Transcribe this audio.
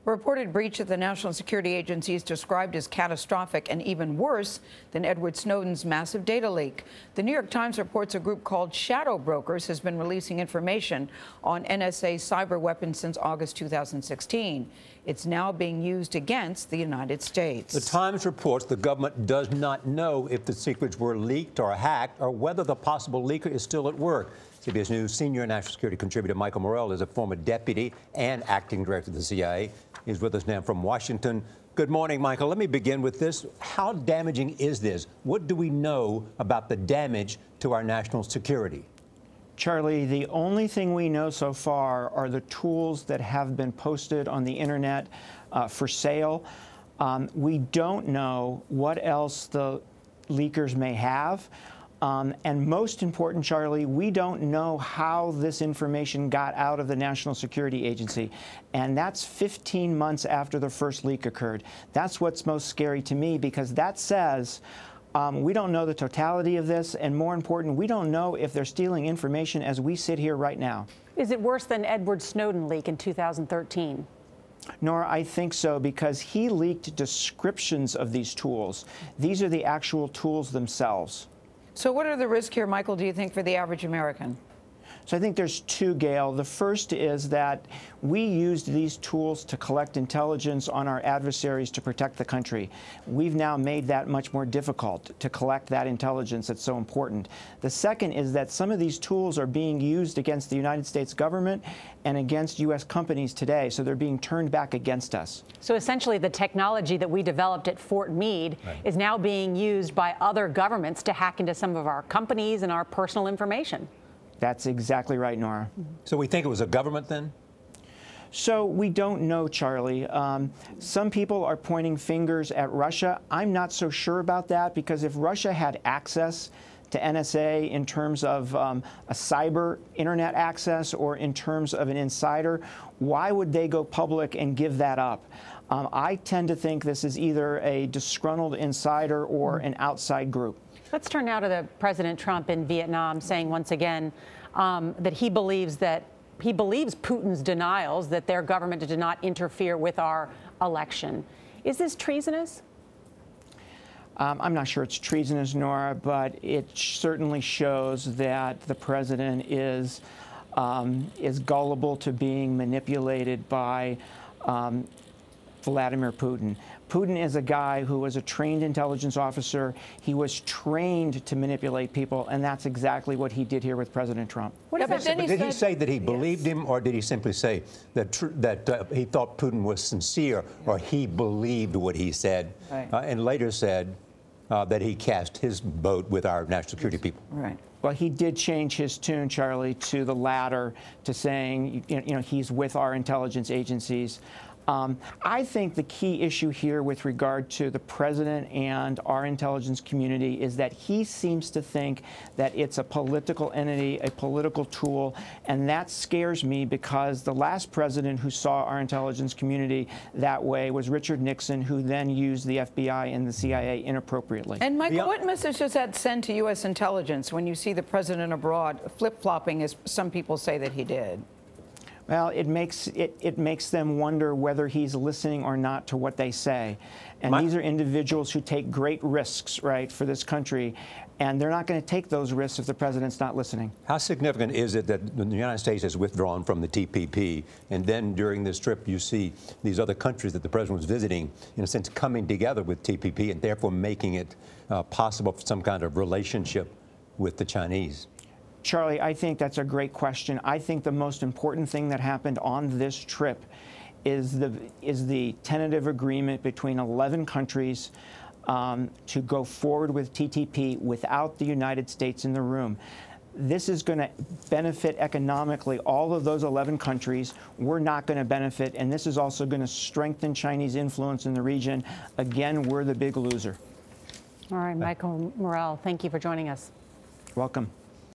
A reported breach at the National Security Agency is described as catastrophic and even worse than Edward Snowden's massive data leak. The New York Times reports a group called Shadow Brokers has been releasing information on NSA cyber weapons since August 2016. It's now being used against the United States. The Times reports the government does not know if the secrets were leaked or hacked or whether the possible leaker is still at work. CBS News senior national security contributor Michael Morell is a former deputy and acting director of the CIA. He's with us now from Washington. Good morning, Michael. Let me begin with this. How damaging is this? What do we know about the damage to our national security? Charlie, the only thing we know so far are the tools that have been posted on the internet for sale. We don't know what else the leakers may have. And most important, Charlie, we don't know how this information got out of the National Security Agency. And that's 15 months after the first leak occurred. That's what's most scary to me, because that says we don't know the totality of this. And more important, we don't know if they're stealing information as we sit here right now. Is it worse than Edward Snowden leak in 2013? Norah, I think so, because he leaked descriptions of these tools. These are the actual tools themselves. So what are the risks here, Michael, do you think, for the average American? So I think there's two, Gayle. The first is that we used these tools to collect intelligence on our adversaries to protect the country. We've now made that much more difficult to collect that intelligence that's so important. The second is that some of these tools are being used against the United States government and against U.S. companies today, so they're being turned back against us. So essentially the technology that we developed at Fort Meade is now being used by other governments to hack into some of our companies and our personal information. That's exactly right, Norah. So we think it was a government then? So we don't know, Charlie. Some people are pointing fingers at Russia. I'm not so sure about that, because if Russia had access to NSA in terms of a cyber internet access or in terms of an insider, why would they go public and give that up? I tend to think this is either a disgruntled insider or an outside group. Let's turn now to the President Trump in Vietnam, saying once again that he believes Putin's denials that their government did not interfere with our election. Is this treasonous? I'm not sure it's treasonous, Norah, but it certainly shows that the president is gullible to being manipulated by Vladimir Putin. Putin is a guy who was a trained intelligence officer. He was trained to manipulate people, and that's exactly what he did here with President Trump. But did he say that he believed him, or did he simply say that he thought Putin was sincere, or he believed what he said, and later said that he cast his vote with our national security people? Right. Well, he did change his tune, Charlie, to the latter, to saying, he's with our intelligence agencies. I think the key issue here with regard to the president and our intelligence community is that he seems to think that it's a political entity, a political tool, and that scares me, because the last president who saw our intelligence community that way was Richard Nixon, who then used the FBI and the CIA inappropriately. And Michael, what message does that send to U.S. intelligence when you see the president abroad flip-flopping, as some people say that he did? Well, it makes them wonder whether he's listening or not to what they say. And these are individuals who take great risks, right, for this country, and they're not going to take those risks if the president's not listening. How significant is it that the United States has withdrawn from the TPP, and then during this trip you see these other countries that the president was visiting, in a sense, coming together with TPP and therefore making it possible for some kind of relationship with the Chinese? Charlie, I think that's a great question. I think the most important thing that happened on this trip is the tentative agreement between 11 countries to go forward with TTP without the United States in the room. This is going to benefit economically all of those 11 countries. We're not going to benefit, and this is also going to strengthen Chinese influence in the region. Again, we're the big loser. All right, Michael Morell, thank you for joining us. Welcome.